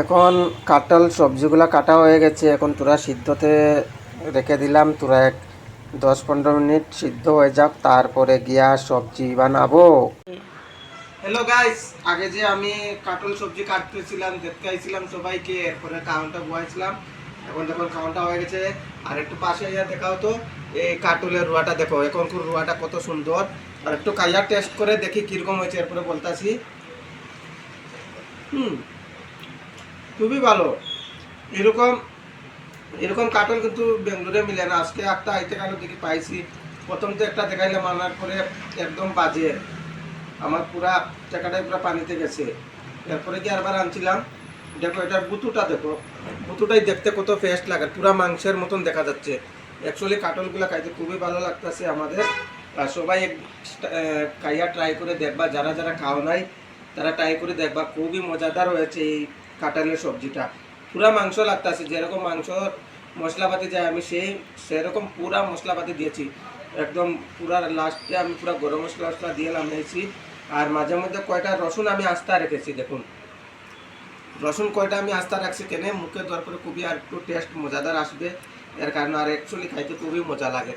এখন কাঁঠাল সবজিগুলা কাটা হয়ে গেছে, এখন তোরা সিদ্ধতে রেখে দিলাম। তোরা 10-15 মিনিট সিদ্ধ হয়ে যাক, তারপরে গিয়া সবজি বানাবো। হ্যালো গাইস, আগে যে আমি কাঁঠাল সবজি কাটতেছিলাম, দেখতে আইছিলাম সবাইকে, এরপরে কাউন্টটা বয়াইছিলাম। এখন যখন কাউন্টটা হয়ে গেছে, আর একটু পাশে ইয়া দেখাও তো, এই কাঁঠালের রুয়াটা দেখো, এখন রুয়াটা কত সুন্দর। আর একটু কাইয়া টেস্ট করে দেখি কিরকম হয়েছে, এরপরে বলতাছি। হুম, খুবই ভালো। এরকম এরকম কার্টুন কিন্তু বেঙ্গলোরে মিলে না। আজকে একটা আইতে কালো দেখি পাইছি। প্রথম তো একটা দেখাইলাম, আনার পরে একদম বাজে, আমার পুরা টাকাটাই পুরো পানিতে গেছে। এরপরে কি আরবার আনছিলাম, দেখো এটার বুতুটা দেখো, বুতুটাই দেখতে কত ফেস্ট লাগে, পুরা মাংসের মতন দেখা যাচ্ছে। অ্যাকচুয়ালি কাটলগুলো খাইতে খুবই ভালো লাগতেছে আমাদের। আর সবাই খাইয়া ট্রাই করে দেখবা, যারা যারা খাও নাই তারা ট্রাই করে দেখবা, খুবই মজাদার হয়েছে এই কাঁঠালের সবজিটা। পুরা মাংস লাগতেছে, যেরকম মাংস মশলাপাতি যায় আমি সেরকম পুরা মশলাপাতি দিয়েছি একদম। পুরা লাস্টে আমি পুরা গরম মশলা টশলা দিয়ে নামিয়েছি। আর মাঝে মধ্যে কয়টা রসুন আমি আস্তা রেখেছি, দেখুন রসুন কয়টা আমি আস্তা রাখছি কেন, মুখে দেওয়ার পরে খুবই আর একটু টেস্ট মজাদার আসবে, এর কারণে আর অ্যাকচুয়ালি খাইতে খুবই মজা লাগে।